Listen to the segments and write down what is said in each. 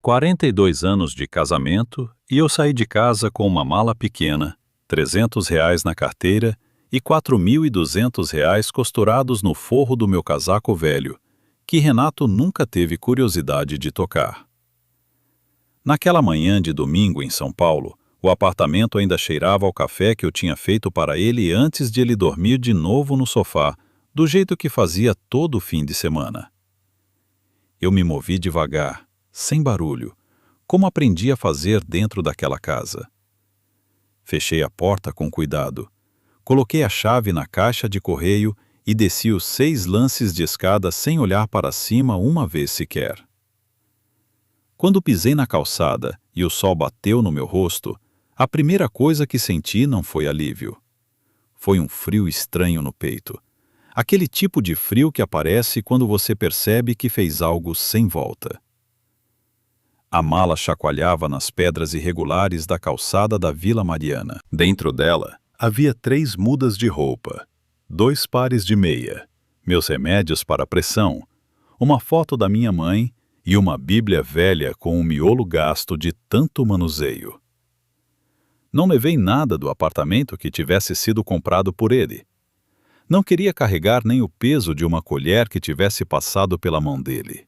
42 anos de casamento e eu saí de casa com uma mala pequena, R$ 300 na carteira e R$ 4.200 costurados no forro do meu casaco velho, que Renato nunca teve curiosidade de tocar. Naquela manhã de domingo em São Paulo, o apartamento ainda cheirava ao café que eu tinha feito para ele antes de ele dormir de novo no sofá, do jeito que fazia todo o fim de semana. Eu me movi devagar, sem barulho, como aprendi a fazer dentro daquela casa. Fechei a porta com cuidado, coloquei a chave na caixa de correio e desci os 6 lances de escada sem olhar para cima uma vez sequer. Quando pisei na calçada e o sol bateu no meu rosto, a primeira coisa que senti não foi alívio. Foi um frio estranho no peito. Aquele tipo de frio que aparece quando você percebe que fez algo sem volta. A mala chacoalhava nas pedras irregulares da calçada da Vila Mariana. Dentro dela, havia 3 mudas de roupa, 2 pares de meia, meus remédios para a pressão, uma foto da minha mãe e uma Bíblia velha com um miolo gasto de tanto manuseio. Não levei nada do apartamento que tivesse sido comprado por ele. Não queria carregar nem o peso de uma colher que tivesse passado pela mão dele.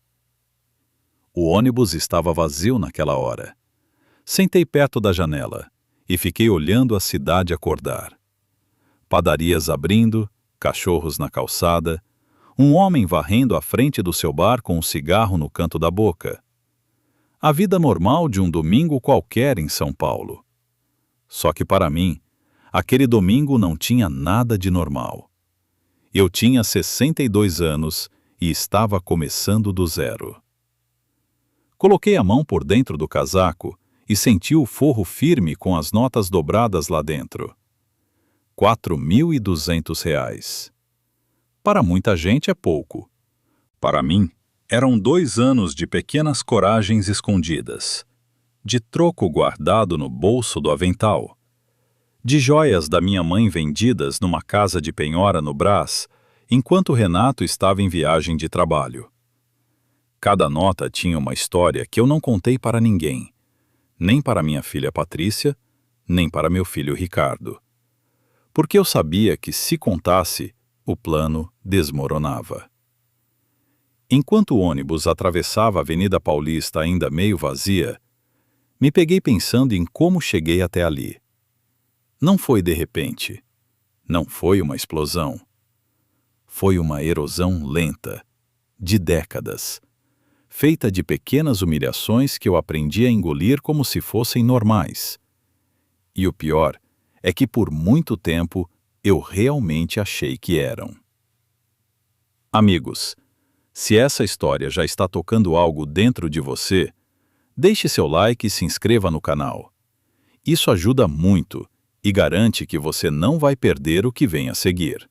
O ônibus estava vazio naquela hora. Sentei perto da janela e fiquei olhando a cidade acordar. Padarias abrindo, cachorros na calçada, um homem varrendo à frente do seu bar com um cigarro no canto da boca. A vida normal de um domingo qualquer em São Paulo. Só que para mim, aquele domingo não tinha nada de normal. Eu tinha 62 anos e estava começando do zero. Coloquei a mão por dentro do casaco e senti o forro firme com as notas dobradas lá dentro. R$ 4.200. Para muita gente é pouco. Para mim, eram 2 anos de pequenas coragens escondidas, de troco guardado no bolso do avental, de joias da minha mãe vendidas numa casa de penhora no Brás, enquanto Renato estava em viagem de trabalho. Cada nota tinha uma história que eu não contei para ninguém, nem para minha filha Patrícia, nem para meu filho Ricardo. Porque eu sabia que, se contasse, o plano desmoronava. Enquanto o ônibus atravessava a Avenida Paulista ainda meio vazia, me peguei pensando em como cheguei até ali. Não foi de repente. Não foi uma explosão. Foi uma erosão lenta, de décadas, feita de pequenas humilhações que eu aprendi a engolir como se fossem normais. E o pior é que por muito tempo eu realmente achei que eram. Amigos, se essa história já está tocando algo dentro de você, deixe seu like e se inscreva no canal. Isso ajuda muito e garante que você não vai perder o que vem a seguir.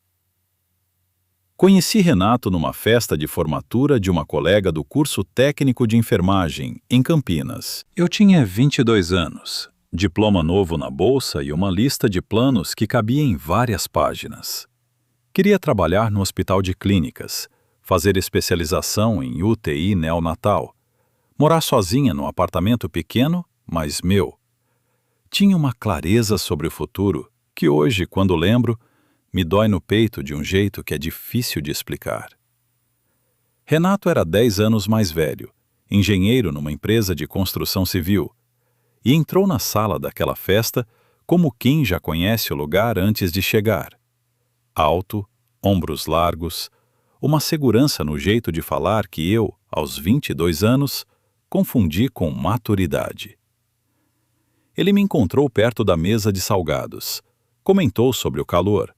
Conheci Renato numa festa de formatura de uma colega do curso técnico de enfermagem, em Campinas. Eu tinha 22 anos, diploma novo na bolsa e uma lista de planos que cabia em várias páginas. Queria trabalhar no hospital de clínicas, fazer especialização em UTI neonatal, morar sozinha num apartamento pequeno, mas meu. Tinha uma clareza sobre o futuro que hoje, quando lembro, me dói no peito de um jeito que é difícil de explicar. Renato era 10 anos mais velho, engenheiro numa empresa de construção civil, e entrou na sala daquela festa como quem já conhece o lugar antes de chegar. Alto, ombros largos, uma segurança no jeito de falar que eu, aos 22 anos, confundi com maturidade. Ele me encontrou perto da mesa de salgados, comentou sobre o calor,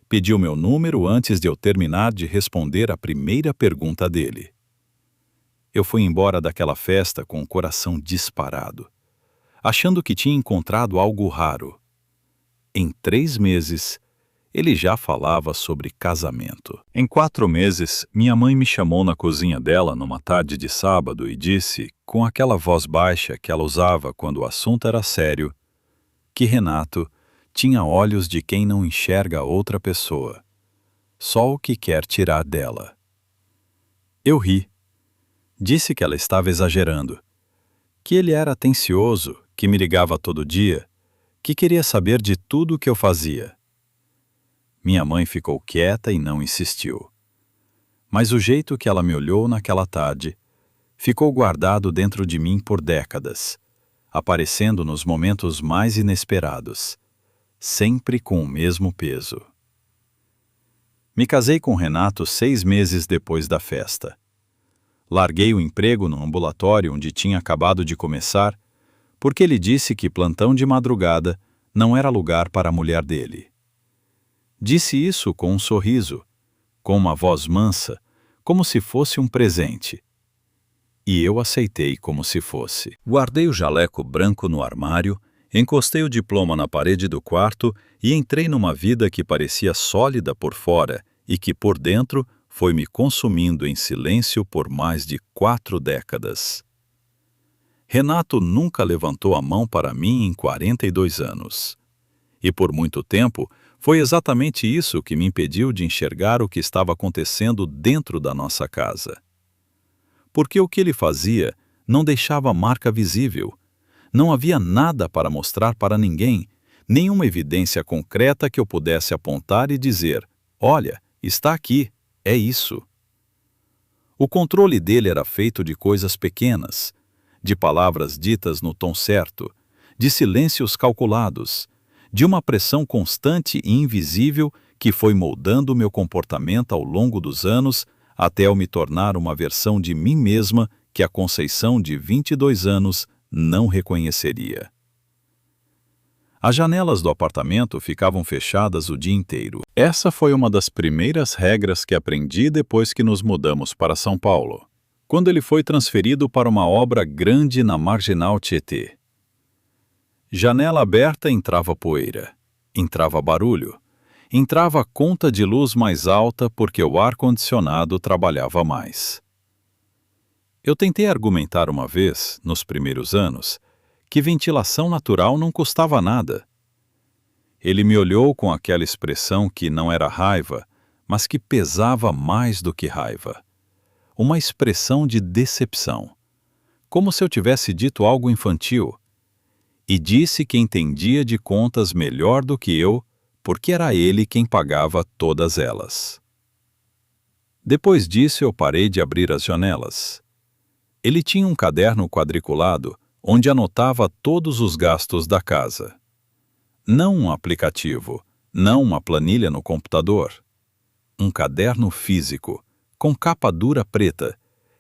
pediu meu número antes de eu terminar de responder a primeira pergunta dele. Eu fui embora daquela festa com o coração disparado, achando que tinha encontrado algo raro. Em 3 meses, ele já falava sobre casamento. Em 4 meses, minha mãe me chamou na cozinha dela numa tarde de sábado e disse, com aquela voz baixa que ela usava quando o assunto era sério, que Renato tinha olhos de quem não enxerga outra pessoa, só o que quer tirar dela. Eu ri. Disse que ela estava exagerando, que ele era atencioso, que me ligava todo dia, que queria saber de tudo o que eu fazia. Minha mãe ficou quieta e não insistiu. Mas o jeito que ela me olhou naquela tarde ficou guardado dentro de mim por décadas, aparecendo nos momentos mais inesperados, sempre com o mesmo peso. Me casei com Renato 6 meses depois da festa. Larguei o emprego no ambulatório onde tinha acabado de começar, porque ele disse que plantão de madrugada não era lugar para a mulher dele. Disse isso com um sorriso, com uma voz mansa, como se fosse um presente. E eu aceitei como se fosse. Guardei o jaleco branco no armário, encostei o diploma na parede do quarto e entrei numa vida que parecia sólida por fora e que por dentro foi me consumindo em silêncio por mais de 4 décadas. Renato nunca levantou a mão para mim em 42 anos. E por muito tempo foi exatamente isso que me impediu de enxergar o que estava acontecendo dentro da nossa casa. Porque o que ele fazia não deixava marca visível. Não havia nada para mostrar para ninguém, nenhuma evidência concreta que eu pudesse apontar e dizer: olha, está aqui, é isso. O controle dele era feito de coisas pequenas, de palavras ditas no tom certo, de silêncios calculados, de uma pressão constante e invisível que foi moldando meu comportamento ao longo dos anos até eu me tornar uma versão de mim mesma que a Conceição de 22 anos não reconheceria. As janelas do apartamento ficavam fechadas o dia inteiro. Essa foi uma das primeiras regras que aprendi depois que nos mudamos para São Paulo, quando ele foi transferido para uma obra grande na Marginal Tietê. Janela aberta entrava poeira, entrava barulho, entrava a conta de luz mais alta porque o ar-condicionado trabalhava mais. Eu tentei argumentar uma vez, nos primeiros anos, que ventilação natural não custava nada. Ele me olhou com aquela expressão que não era raiva, mas que pesava mais do que raiva. Uma expressão de decepção, como se eu tivesse dito algo infantil. E disse que entendia de contas melhor do que eu, porque era ele quem pagava todas elas. Depois disso eu parei de abrir as janelas. Ele tinha um caderno quadriculado onde anotava todos os gastos da casa. Não um aplicativo, não uma planilha no computador. Um caderno físico, com capa dura preta,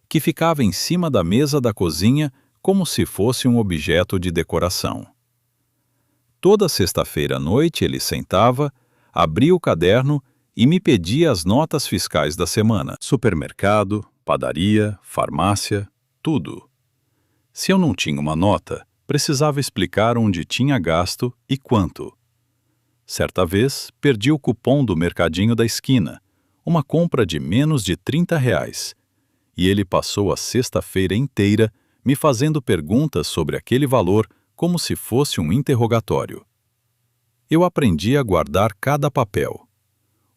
que ficava em cima da mesa da cozinha como se fosse um objeto de decoração. Toda sexta-feira à noite ele sentava, abria o caderno e me pedia as notas fiscais da semana. Supermercado, padaria, farmácia, tudo. Se eu não tinha uma nota, precisava explicar onde tinha gasto e quanto. Certa vez, perdi o cupom do mercadinho da esquina, uma compra de menos de R$ 30, e ele passou a sexta-feira inteira me fazendo perguntas sobre aquele valor como se fosse um interrogatório. Eu aprendi a guardar cada papel.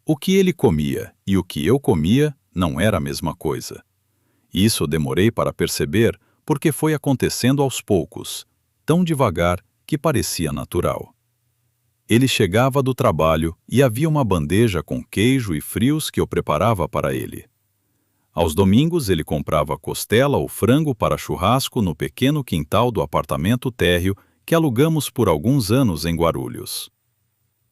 O que ele comia e o que eu comia não era a mesma coisa. Isso demorei para perceber porque foi acontecendo aos poucos, tão devagar que parecia natural. Ele chegava do trabalho e havia uma bandeja com queijo e frios que eu preparava para ele. Aos domingos ele comprava costela ou frango para churrasco no pequeno quintal do apartamento térreo que alugamos por alguns anos em Guarulhos.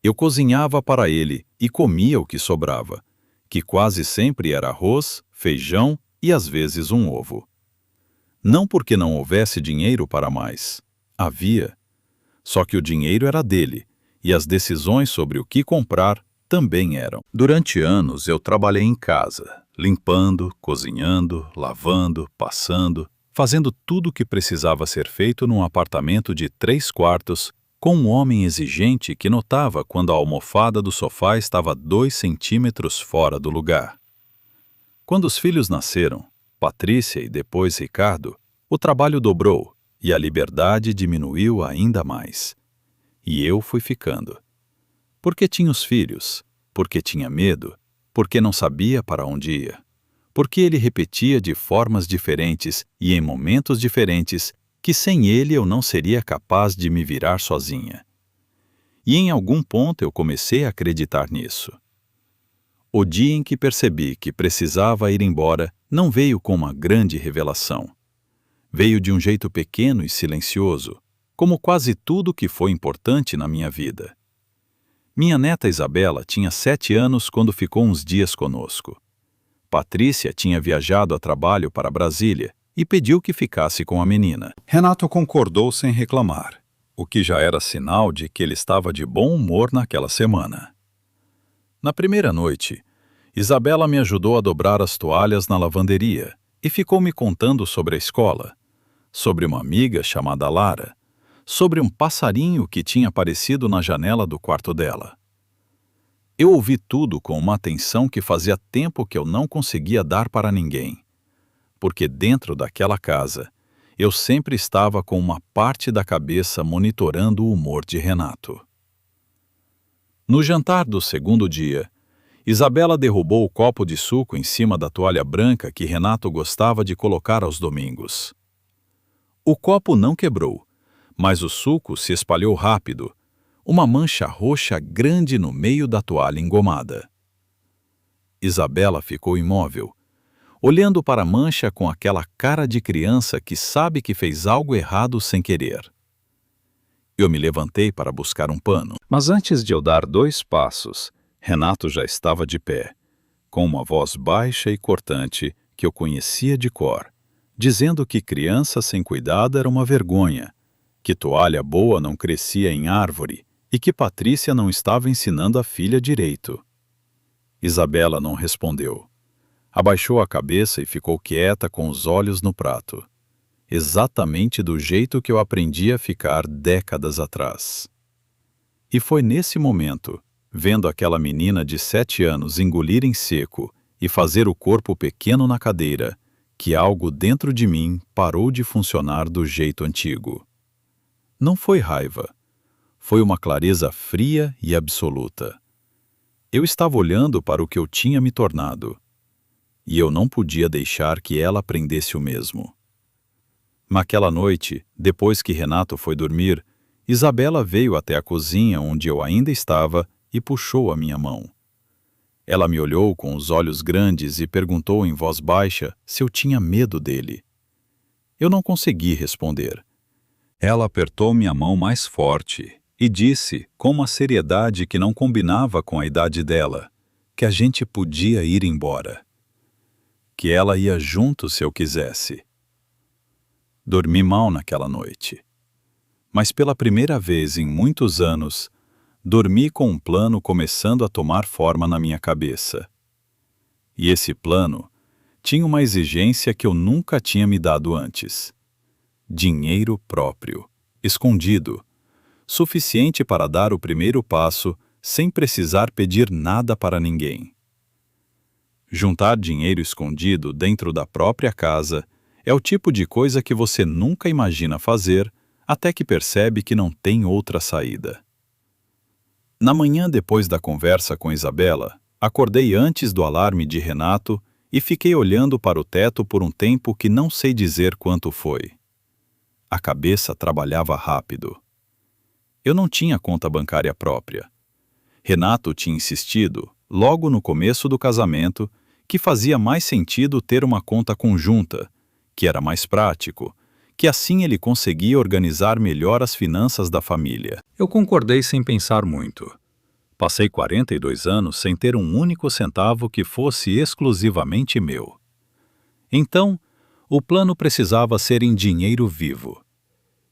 Eu cozinhava para ele e comia o que sobrava, que quase sempre era arroz, feijão e às vezes um ovo. Não porque não houvesse dinheiro para mais. Havia. Só que o dinheiro era dele, e as decisões sobre o que comprar também eram. Durante anos eu trabalhei em casa, limpando, cozinhando, lavando, passando, fazendo tudo o que precisava ser feito num apartamento de 3 quartos, com um homem exigente que notava quando a almofada do sofá estava 2 centímetros fora do lugar. Quando os filhos nasceram, Patrícia e depois Ricardo, o trabalho dobrou e a liberdade diminuiu ainda mais. E eu fui ficando. Porque tinha os filhos, porque tinha medo, porque não sabia para onde ia. Porque ele repetia de formas diferentes e em momentos diferentes, que sem ele eu não seria capaz de me virar sozinha. E em algum ponto eu comecei a acreditar nisso. O dia em que percebi que precisava ir embora não veio com uma grande revelação. Veio de um jeito pequeno e silencioso, como quase tudo que foi importante na minha vida. Minha neta Isabela tinha 7 anos quando ficou uns dias conosco. Patrícia tinha viajado a trabalho para Brasília e pediu que ficasse com a menina. Renato concordou sem reclamar, o que já era sinal de que ele estava de bom humor naquela semana. Na primeira noite, Isabela me ajudou a dobrar as toalhas na lavanderia e ficou me contando sobre a escola, sobre uma amiga chamada Lara, sobre um passarinho que tinha aparecido na janela do quarto dela. Eu ouvi tudo com uma atenção que fazia tempo que eu não conseguia dar para ninguém, porque dentro daquela casa eu sempre estava com uma parte da cabeça monitorando o humor de Renato. No jantar do segundo dia, Isabela derrubou o copo de suco em cima da toalha branca que Renato gostava de colocar aos domingos. O copo não quebrou, mas o suco se espalhou rápido, uma mancha roxa grande no meio da toalha engomada. Isabela ficou imóvel, olhando para a mancha com aquela cara de criança que sabe que fez algo errado sem querer. Eu me levantei para buscar um pano, mas antes de eu dar 2 passos, Renato já estava de pé, com uma voz baixa e cortante que eu conhecia de cor, dizendo que criança sem cuidado era uma vergonha, que toalha boa não crescia em árvore e que Patrícia não estava ensinando a filha direito. Isabela não respondeu. Abaixou a cabeça e ficou quieta com os olhos no prato, exatamente do jeito que eu aprendi a ficar décadas atrás. E foi nesse momento, vendo aquela menina de 7 anos engolir em seco e fazer o corpo pequeno na cadeira, que algo dentro de mim parou de funcionar do jeito antigo. Não foi raiva. Foi uma clareza fria e absoluta. Eu estava olhando para o que eu tinha me tornado, e eu não podia deixar que ela aprendesse o mesmo. Naquela noite, depois que Renato foi dormir, Isabela veio até a cozinha onde eu ainda estava e puxou a minha mão. Ela me olhou com os olhos grandes e perguntou em voz baixa se eu tinha medo dele. Eu não consegui responder. Ela apertou minha mão mais forte e disse, com uma seriedade que não combinava com a idade dela, que a gente podia ir embora. Que ela ia junto se eu quisesse. Dormi mal naquela noite. Mas pela primeira vez em muitos anos, dormi com um plano começando a tomar forma na minha cabeça. E esse plano tinha uma exigência que eu nunca tinha me dado antes. Dinheiro próprio, escondido, suficiente para dar o primeiro passo sem precisar pedir nada para ninguém. Juntar dinheiro escondido dentro da própria casa é o tipo de coisa que você nunca imagina fazer até que percebe que não tem outra saída. Na manhã depois da conversa com Isabela, acordei antes do alarme de Renato e fiquei olhando para o teto por um tempo que não sei dizer quanto foi. A cabeça trabalhava rápido. Eu não tinha conta bancária própria. Renato tinha insistido, logo no começo do casamento, que fazia mais sentido ter uma conta conjunta, que era mais prático, que assim ele conseguia organizar melhor as finanças da família. Eu concordei sem pensar muito. Passei 42 anos sem ter um único centavo que fosse exclusivamente meu. Então, o plano precisava ser em dinheiro vivo,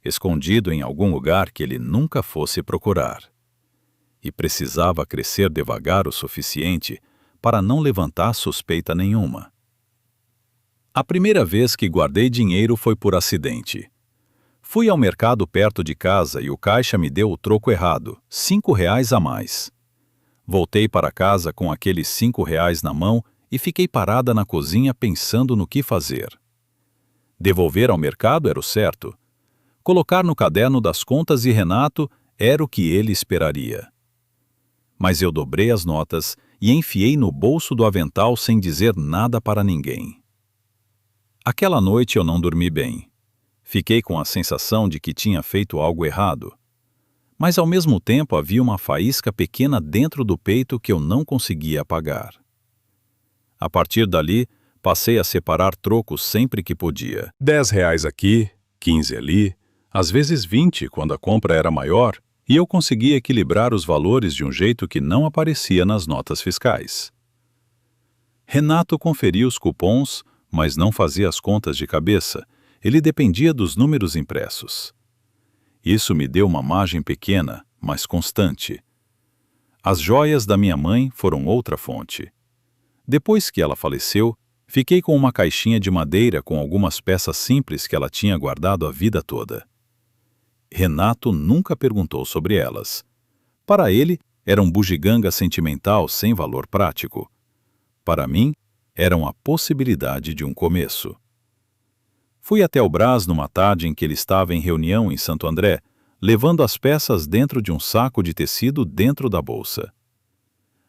escondido em algum lugar que ele nunca fosse procurar. E precisava crescer devagar o suficiente para não levantar suspeita nenhuma. A primeira vez que guardei dinheiro foi por acidente. Fui ao mercado perto de casa e o caixa me deu o troco errado, R$ 5 a mais. Voltei para casa com aqueles R$ 5 na mão e fiquei parada na cozinha pensando no que fazer. Devolver ao mercado era o certo. Colocar no caderno das contas de Renato era o que ele esperaria. Mas eu dobrei as notas e enfiei no bolso do avental sem dizer nada para ninguém. Aquela noite eu não dormi bem. Fiquei com a sensação de que tinha feito algo errado. Mas ao mesmo tempo havia uma faísca pequena dentro do peito que eu não conseguia apagar. A partir dali, passei a separar trocos sempre que podia. R$ 10 aqui, 15 ali, às vezes 20 quando a compra era maior, e eu conseguia equilibrar os valores de um jeito que não aparecia nas notas fiscais. Renato conferia os cupons, mas não fazia as contas de cabeça, ele dependia dos números impressos. Isso me deu uma margem pequena, mas constante. As joias da minha mãe foram outra fonte. Depois que ela faleceu, fiquei com uma caixinha de madeira com algumas peças simples que ela tinha guardado a vida toda. Renato nunca perguntou sobre elas. Para ele, era um bugiganga sentimental sem valor prático. Para mim, eram a possibilidade de um começo. Fui até o Brás numa tarde em que ele estava em reunião em Santo André, levando as peças dentro de um saco de tecido dentro da bolsa.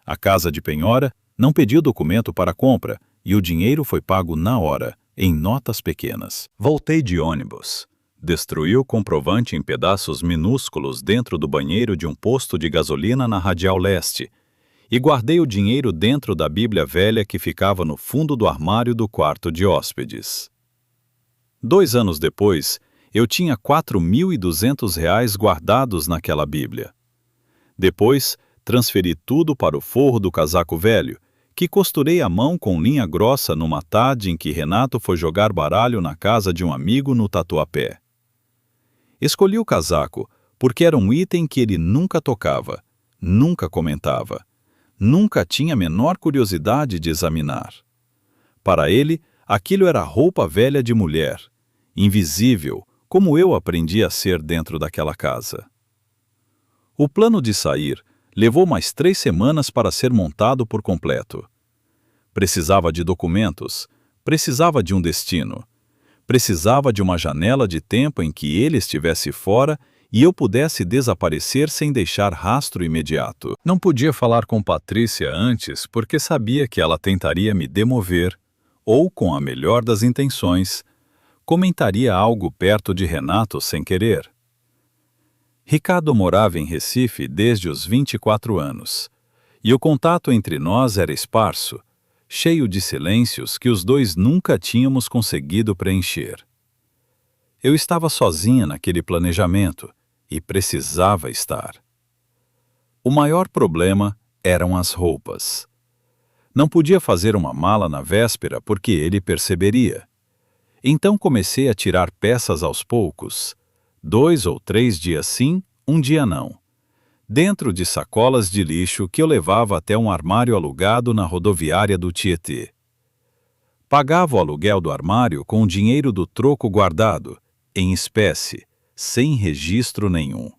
A casa de penhora não pediu documento para a compra e o dinheiro foi pago na hora, em notas pequenas. Voltei de ônibus. Destruí o comprovante em pedaços minúsculos dentro do banheiro de um posto de gasolina na Radial Leste e guardei o dinheiro dentro da Bíblia velha que ficava no fundo do armário do quarto de hóspedes. 2 anos depois, eu tinha R$ 4.200 guardados naquela Bíblia. Depois, transferi tudo para o forro do casaco velho, que costurei à mão com linha grossa numa tarde em que Renato foi jogar baralho na casa de um amigo no Tatuapé. Escolhi o casaco porque era um item que ele nunca tocava, nunca comentava, nunca tinha a menor curiosidade de examinar. Para ele, aquilo era roupa velha de mulher, invisível, como eu aprendi a ser dentro daquela casa. O plano de sair levou mais 3 semanas para ser montado por completo. Precisava de documentos, precisava de um destino, precisava de uma janela de tempo em que ele estivesse fora e eu pudesse desaparecer sem deixar rastro imediato. Não podia falar com Patrícia antes porque sabia que ela tentaria me demover, ou, com a melhor das intenções, comentaria algo perto de Renato sem querer. Ricardo morava em Recife desde os 24 anos, e o contato entre nós era esparso, cheio de silêncios que os dois nunca tínhamos conseguido preencher. Eu estava sozinha naquele planejamento e precisava estar. O maior problema eram as roupas. Não podia fazer uma mala na véspera porque ele perceberia. Então comecei a tirar peças aos poucos, 2 ou 3 dias sim, um dia não, dentro de sacolas de lixo que eu levava até um armário alugado na rodoviária do Tietê. Pagava o aluguel do armário com o dinheiro do troco guardado, em espécie, sem registro nenhum.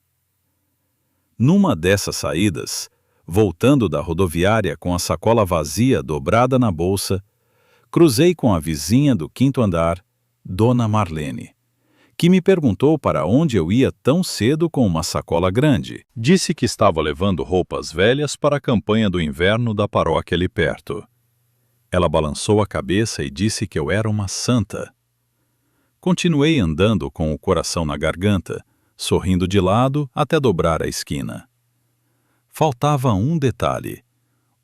Numa dessas saídas, voltando da rodoviária com a sacola vazia dobrada na bolsa, cruzei com a vizinha do 5º andar, Dona Marlene, que me perguntou para onde eu ia tão cedo com uma sacola grande. Disse que estava levando roupas velhas para a campanha do inverno da paróquia ali perto. Ela balançou a cabeça e disse que eu era uma santa. Continuei andando com o coração na garganta, sorrindo de lado até dobrar a esquina. Faltava um detalhe,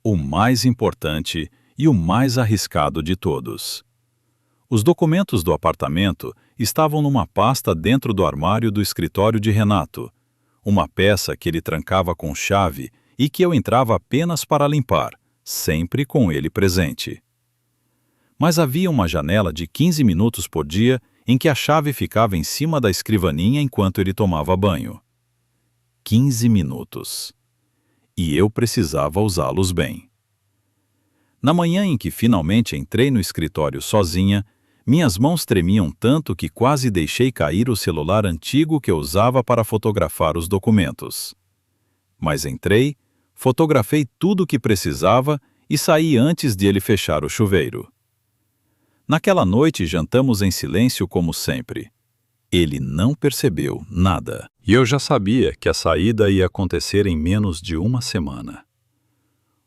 o mais importante e o mais arriscado de todos. Os documentos do apartamento estavam numa pasta dentro do armário do escritório de Renato, uma peça que ele trancava com chave e que eu entrava apenas para limpar, sempre com ele presente. Mas havia uma janela de 15 minutos por dia em que a chave ficava em cima da escrivaninha enquanto ele tomava banho. 15 minutos. E eu precisava usá-los bem. Na manhã em que finalmente entrei no escritório sozinha, minhas mãos tremiam tanto que quase deixei cair o celular antigo que eu usava para fotografar os documentos. Mas entrei, fotografei tudo o que precisava e saí antes de ele fechar o chuveiro. Naquela noite jantamos em silêncio como sempre. Ele não percebeu nada. E eu já sabia que a saída ia acontecer em menos de uma semana.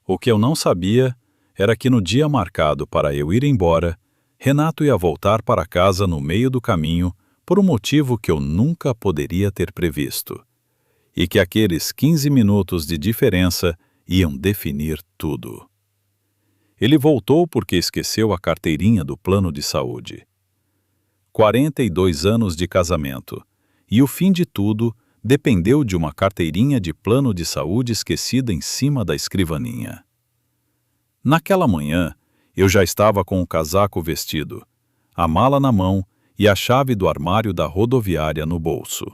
O que eu não sabia era que no dia marcado para eu ir embora, Renato ia voltar para casa no meio do caminho por um motivo que eu nunca poderia ter previsto, e que aqueles 15 minutos de diferença iam definir tudo. Ele voltou porque esqueceu a carteirinha do plano de saúde. 42 anos de casamento, e o fim de tudo dependeu de uma carteirinha de plano de saúde esquecida em cima da escrivaninha. Naquela manhã, eu já estava com o casaco vestido, a mala na mão e a chave do armário da rodoviária no bolso.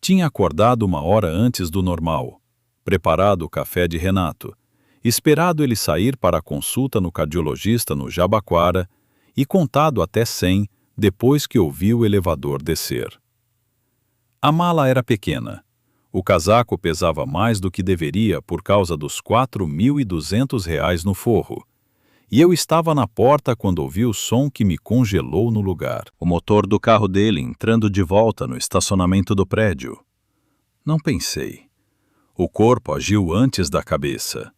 Tinha acordado 1 hora antes do normal, preparado o café de Renato, esperado ele sair para a consulta no cardiologista no Jabaquara e contado até 100 depois que ouvi o elevador descer. A mala era pequena. O casaco pesava mais do que deveria por causa dos R$ 4.200 no forro. E eu estava na porta quando ouvi o som que me congelou no lugar. O motor do carro dele entrando de volta no estacionamento do prédio. Não pensei. O corpo agiu antes da cabeça.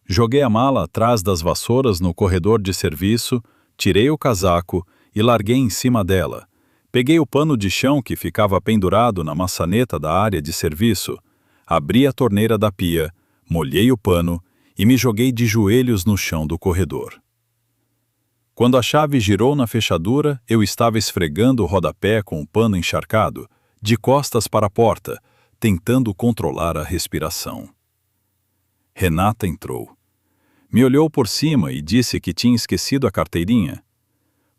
Joguei a mala atrás das vassouras no corredor de serviço, tirei o casaco e larguei em cima dela. Peguei o pano de chão que ficava pendurado na maçaneta da área de serviço, abri a torneira da pia, molhei o pano e me joguei de joelhos no chão do corredor. Quando a chave girou na fechadura, eu estava esfregando o rodapé com o pano encharcado, de costas para a porta, tentando controlar a respiração. Renata entrou. Me olhou por cima e disse que tinha esquecido a carteirinha.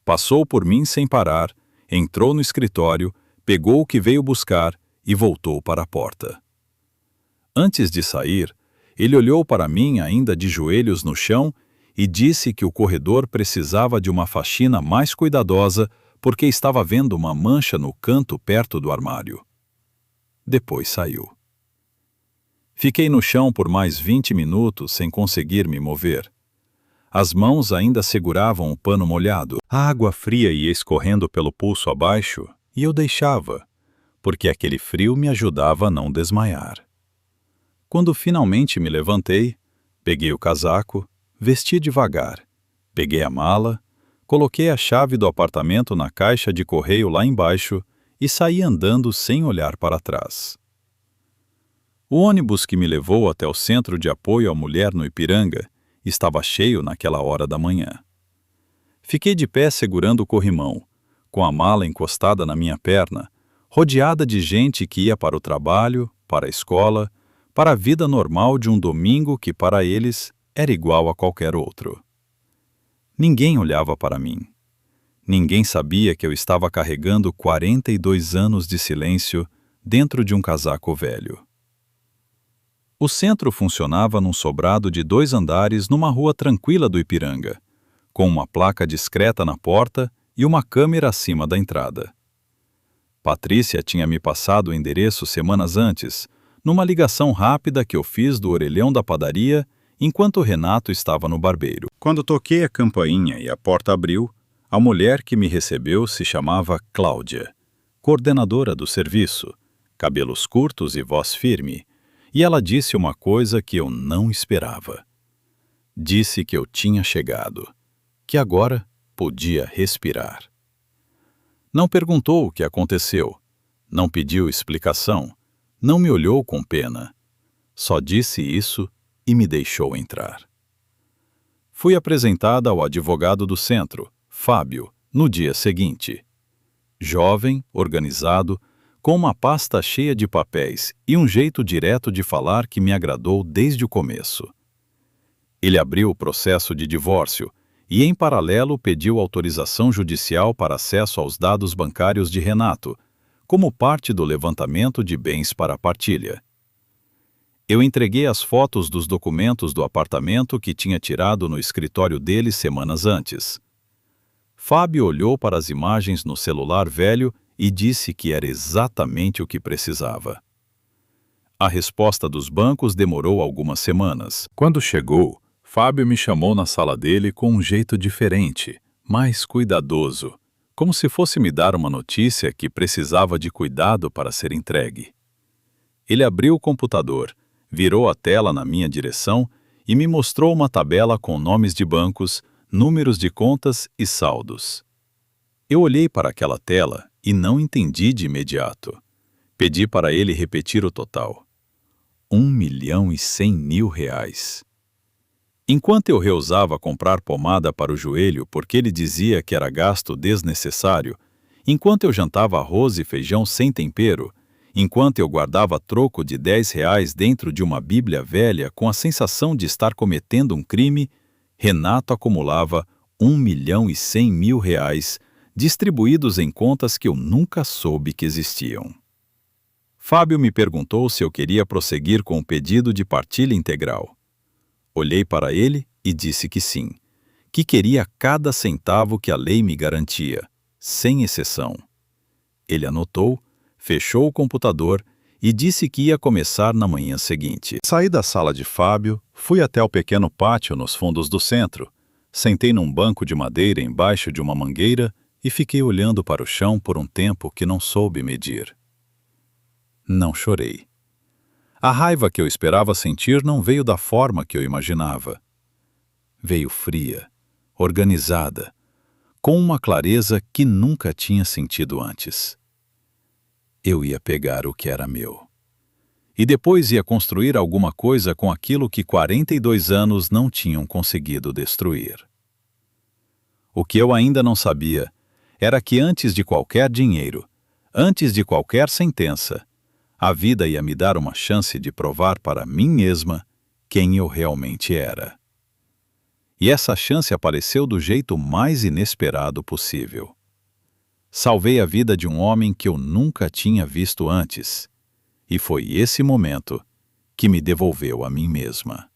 Passou por mim sem parar, entrou no escritório, pegou o que veio buscar e voltou para a porta. Antes de sair, ele olhou para mim ainda de joelhos no chão e disse que o corredor precisava de uma faxina mais cuidadosa porque estava vendo uma mancha no canto perto do armário. Depois saiu. Fiquei no chão por mais 20 minutos sem conseguir me mover. As mãos ainda seguravam o pano molhado. A água fria ia escorrendo pelo pulso abaixo e eu deixava, porque aquele frio me ajudava a não desmaiar. Quando finalmente me levantei, peguei o casaco, vesti devagar, peguei a mala, coloquei a chave do apartamento na caixa de correio lá embaixo e saí andando sem olhar para trás. O ônibus que me levou até o Centro de Apoio à Mulher no Ipiranga estava cheio naquela hora da manhã. Fiquei de pé segurando o corrimão, com a mala encostada na minha perna, rodeada de gente que ia para o trabalho, para a escola, para a vida normal de um domingo que para eles era igual a qualquer outro. Ninguém olhava para mim. Ninguém sabia que eu estava carregando 42 anos de silêncio dentro de um casaco velho. O centro funcionava num sobrado de 2 andares numa rua tranquila do Ipiranga, com uma placa discreta na porta e uma câmera acima da entrada. Patrícia tinha me passado o endereço semanas antes, numa ligação rápida que eu fiz do orelhão da padaria enquanto Renato estava no barbeiro. Quando toquei a campainha e a porta abriu, a mulher que me recebeu se chamava Cláudia, coordenadora do serviço, cabelos curtos e voz firme, e ela disse uma coisa que eu não esperava. Disse que eu tinha chegado, que agora podia respirar. Não perguntou o que aconteceu, não pediu explicação, não me olhou com pena. Só disse isso e me deixou entrar. Fui apresentada ao advogado do centro, Fábio, no dia seguinte. Jovem, organizado, com uma pasta cheia de papéis e um jeito direto de falar que me agradou desde o começo. Ele abriu o processo de divórcio e, em paralelo, pediu autorização judicial para acesso aos dados bancários de Renato, como parte do levantamento de bens para a partilha. Eu entreguei as fotos dos documentos do apartamento que tinha tirado no escritório dele semanas antes. Fábio olhou para as imagens no celular velho e disse que era exatamente o que precisava. A resposta dos bancos demorou algumas semanas. Quando chegou, Fábio me chamou na sala dele com um jeito diferente, mais cuidadoso, como se fosse me dar uma notícia que precisava de cuidado para ser entregue. Ele abriu o computador, virou a tela na minha direção e me mostrou uma tabela com nomes de bancos, números de contas e saldos. Eu olhei para aquela tela e não entendi de imediato. Pedi para ele repetir o total. R$ 1.100.000. Enquanto eu reusava comprar pomada para o joelho porque ele dizia que era gasto desnecessário, enquanto eu jantava arroz e feijão sem tempero, enquanto eu guardava troco de R$ 10 dentro de uma Bíblia velha com a sensação de estar cometendo um crime, Renato acumulava R$ 1.100.000 distribuídos em contas que eu nunca soube que existiam. Fábio me perguntou se eu queria prosseguir com o pedido de partilha integral. Olhei para ele e disse que sim, que queria cada centavo que a lei me garantia, sem exceção. Ele anotou, fechou o computador e disse que ia começar na manhã seguinte. Saí da sala de Fábio, fui até o pequeno pátio nos fundos do centro, sentei num banco de madeira embaixo de uma mangueira e fiquei olhando para o chão por um tempo que não soube medir. Não chorei. A raiva que eu esperava sentir não veio da forma que eu imaginava. Veio fria, organizada, com uma clareza que nunca tinha sentido antes. Eu ia pegar o que era meu. E depois ia construir alguma coisa com aquilo que 42 anos não tinham conseguido destruir. O que eu ainda não sabia era que antes de qualquer dinheiro, antes de qualquer sentença, a vida ia me dar uma chance de provar para mim mesma quem eu realmente era. E essa chance apareceu do jeito mais inesperado possível. Salvei a vida de um homem que eu nunca tinha visto antes, e foi esse momento que me devolveu a mim mesma.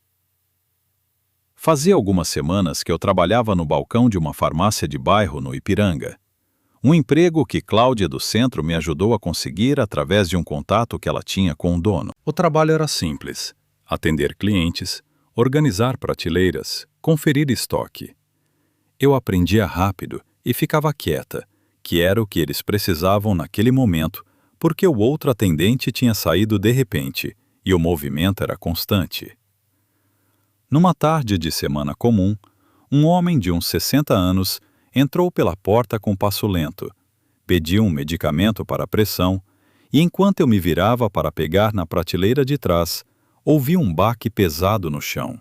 Fazia algumas semanas que eu trabalhava no balcão de uma farmácia de bairro no Ipiranga. Um emprego que Cláudia do Centro me ajudou a conseguir através de um contato que ela tinha com o dono. O trabalho era simples: atender clientes, organizar prateleiras, conferir estoque. Eu aprendia rápido e ficava quieta, que era o que eles precisavam naquele momento, porque o outro atendente tinha saído de repente e o movimento era constante. Numa tarde de semana comum, um homem de uns 60 anos entrou pela porta com passo lento, pediu um medicamento para a pressão e, enquanto eu me virava para pegar na prateleira de trás, ouvi um baque pesado no chão.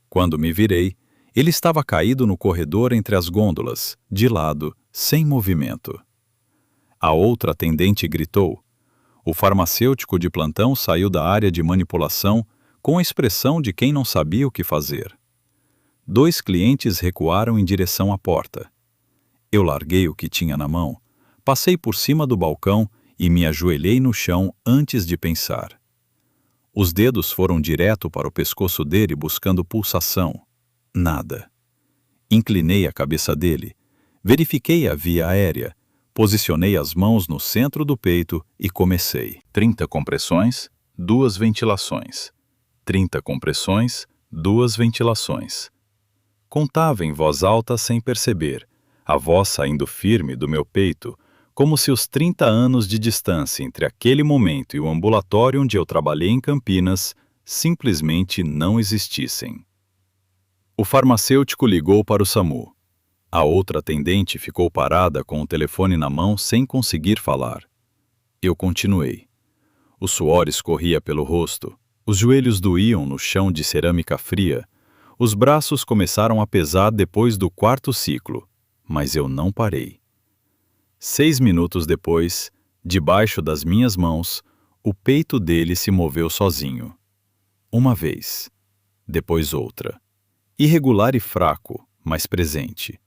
Quando me virei, ele estava caído no corredor entre as gôndolas, de lado, sem movimento. A outra atendente gritou. O farmacêutico de plantão saiu da área de manipulação com a expressão de quem não sabia o que fazer. 2 clientes recuaram em direção à porta. Eu larguei o que tinha na mão, passei por cima do balcão e me ajoelhei no chão antes de pensar. Os dedos foram direto para o pescoço dele buscando pulsação. Nada. Inclinei a cabeça dele, verifiquei a via aérea, posicionei as mãos no centro do peito e comecei. 30 compressões, 2 ventilações. 30 compressões, 2 ventilações. Contava em voz alta sem perceber, a voz saindo firme do meu peito, como se os 30 anos de distância entre aquele momento e o ambulatório onde eu trabalhei em Campinas simplesmente não existissem. O farmacêutico ligou para o SAMU. A outra atendente ficou parada com o telefone na mão sem conseguir falar. Eu continuei. O suor escorria pelo rosto, os joelhos doíam no chão de cerâmica fria, os braços começaram a pesar depois do 4º ciclo, mas eu não parei. 6 minutos depois, debaixo das minhas mãos, o peito dele se moveu sozinho. Uma vez, depois outra. Irregular e fraco, mas presente.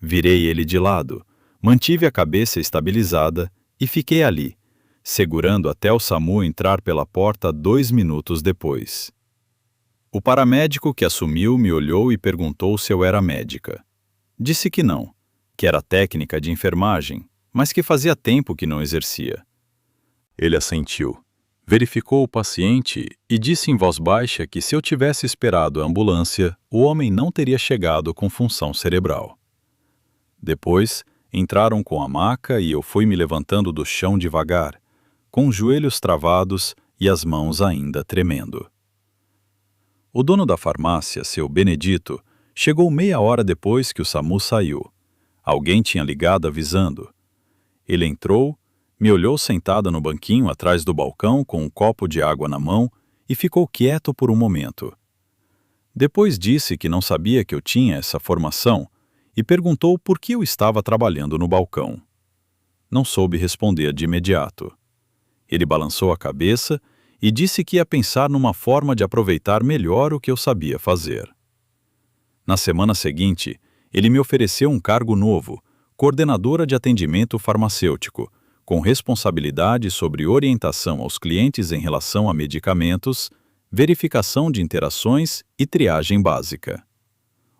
Virei ele de lado, mantive a cabeça estabilizada e fiquei ali, segurando até o SAMU entrar pela porta 2 minutos depois. O paramédico que assumiu me olhou e perguntou se eu era médica. Disse que não, que era técnica de enfermagem, mas que fazia tempo que não exercia. Ele assentiu, verificou o paciente e disse em voz baixa que se eu tivesse esperado a ambulância, o homem não teria chegado com função cerebral. Depois, entraram com a maca e eu fui me levantando do chão devagar, com os joelhos travados e as mãos ainda tremendo. O dono da farmácia, seu Benedito, chegou meia hora depois que o SAMU saiu. Alguém tinha ligado avisando. Ele entrou, me olhou sentada no banquinho atrás do balcão com um copo de água na mão e ficou quieto por um momento. Depois disse que não sabia que eu tinha essa formação e perguntou por que eu estava trabalhando no balcão. Não soube responder de imediato. Ele balançou a cabeça e disse que ia pensar numa forma de aproveitar melhor o que eu sabia fazer. Na semana seguinte, ele me ofereceu um cargo novo, coordenadora de atendimento farmacêutico, com responsabilidade sobre orientação aos clientes em relação a medicamentos, verificação de interações e triagem básica.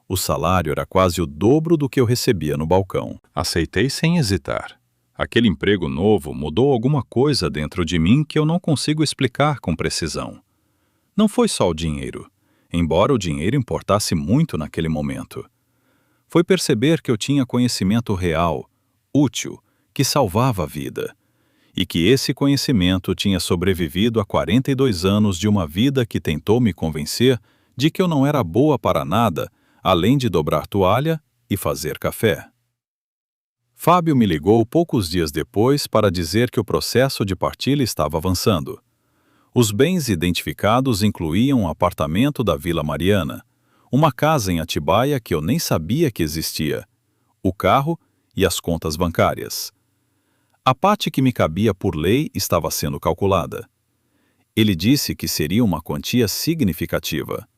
O salário era quase o dobro do que eu recebia no balcão. Aceitei sem hesitar. Aquele emprego novo mudou alguma coisa dentro de mim que eu não consigo explicar com precisão. Não foi só o dinheiro, embora o dinheiro importasse muito naquele momento. Foi perceber que eu tinha conhecimento real, útil, que salvava a vida, e que esse conhecimento tinha sobrevivido a 42 anos de uma vida que tentou me convencer de que eu não era boa para nada, além de dobrar toalha e fazer café. Fábio me ligou poucos dias depois para dizer que o processo de partilha estava avançando. Os bens identificados incluíam um apartamento da Vila Mariana, uma casa em Atibaia que eu nem sabia que existia, o carro e as contas bancárias. A parte que me cabia por lei estava sendo calculada. Ele disse que seria uma quantia significativa.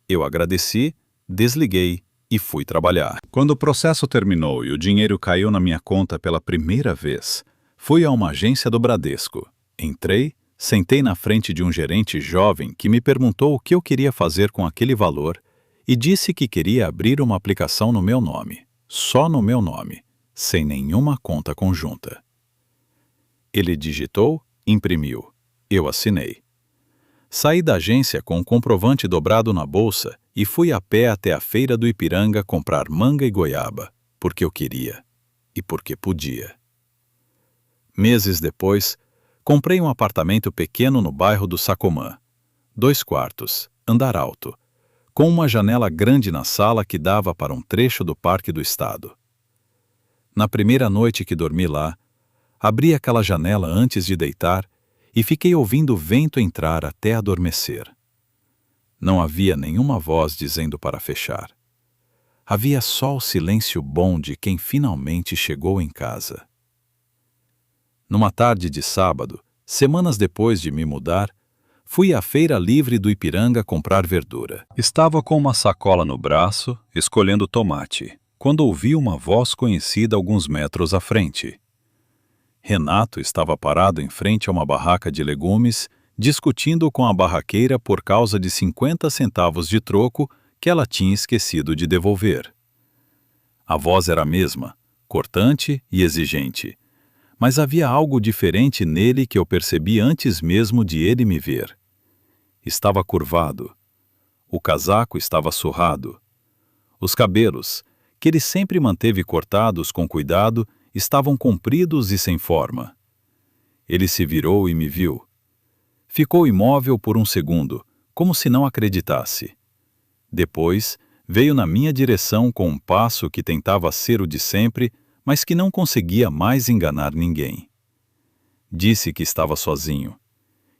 Eu agradeci, desliguei e fui trabalhar. Quando o processo terminou e o dinheiro caiu na minha conta pela primeira vez, fui a uma agência do Bradesco. Entrei, sentei na frente de um gerente jovem que me perguntou o que eu queria fazer com aquele valor e disse que queria abrir uma aplicação no meu nome, só no meu nome, sem nenhuma conta conjunta. Ele digitou, imprimiu. Eu assinei. Saí da agência com um comprovante dobrado na bolsa e fui a pé até a feira do Ipiranga comprar manga e goiaba, porque eu queria e porque podia. Meses depois, comprei um apartamento pequeno no bairro do Sacomã. 2 quartos, andar alto, com uma janela grande na sala que dava para um trecho do Parque do Estado. Na primeira noite que dormi lá, abri aquela janela antes de deitar e fiquei ouvindo o vento entrar até adormecer. Não havia nenhuma voz dizendo para fechar. Havia só o silêncio bom de quem finalmente chegou em casa. Numa tarde de sábado, semanas depois de me mudar, fui à Feira Livre do Ipiranga comprar verdura. Estava com uma sacola no braço, escolhendo tomate, quando ouvi uma voz conhecida alguns metros à frente. Renato estava parado em frente a uma barraca de legumes, discutindo com a barraqueira por causa de 50 centavos de troco que ela tinha esquecido de devolver. A voz era a mesma, cortante e exigente, mas havia algo diferente nele que eu percebi antes mesmo de ele me ver. Estava curvado. O casaco estava surrado. Os cabelos, que ele sempre manteve cortados com cuidado, estavam compridos e sem forma. Ele se virou e me viu. Ficou imóvel por um segundo, como se não acreditasse. Depois, veio na minha direção com um passo que tentava ser o de sempre, mas que não conseguia mais enganar ninguém. Disse que estava sozinho,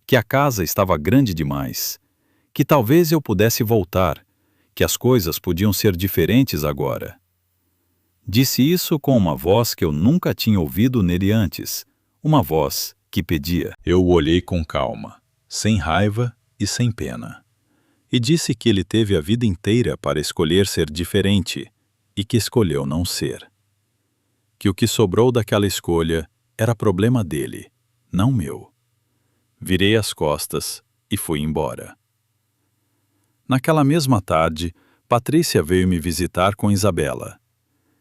que a casa estava grande demais, que talvez eu pudesse voltar, que as coisas podiam ser diferentes agora. Disse isso com uma voz que eu nunca tinha ouvido nele antes, uma voz que pedia. Eu o olhei com calma, sem raiva e sem pena, e disse que ele teve a vida inteira para escolher ser diferente e que escolheu não ser. Que o que sobrou daquela escolha era problema dele, não meu. Virei as costas e fui embora. Naquela mesma tarde, Patrícia veio me visitar com Isabela.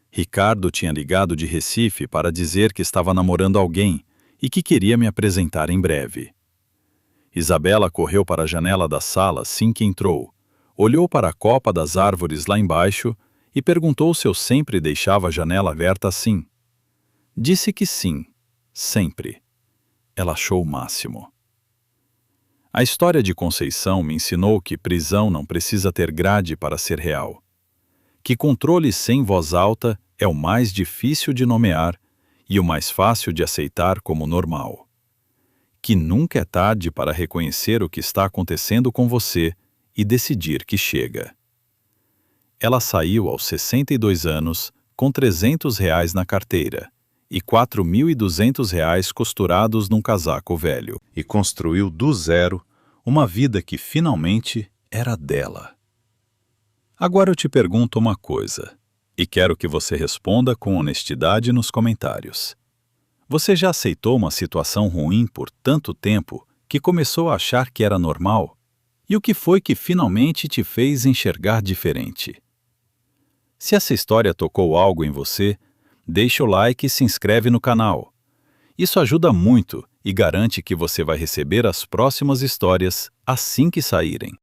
Ricardo tinha ligado de Recife para dizer que estava namorando alguém e que queria me apresentar em breve. Isabela correu para a janela da sala assim que entrou, olhou para a copa das árvores lá embaixo e perguntou se eu sempre deixava a janela aberta assim. Disse que sim, sempre. Ela achou o máximo. A história de Conceição me ensinou que prisão não precisa ter grade para ser real, que controle sem voz alta é o mais difícil de nomear e o mais fácil de aceitar como normal. Que nunca é tarde para reconhecer o que está acontecendo com você e decidir que chega. Ela saiu aos 62 anos com R$ 300 na carteira e R$ 4.200 costurados num casaco velho, e construiu do zero uma vida que finalmente era dela. Agora eu te pergunto uma coisa, e quero que você responda com honestidade nos comentários. Você já aceitou uma situação ruim por tanto tempo que começou a achar que era normal? E o que foi que finalmente te fez enxergar diferente? Se essa história tocou algo em você, deixa o like e se inscreve no canal. Isso ajuda muito e garante que você vai receber as próximas histórias assim que saírem.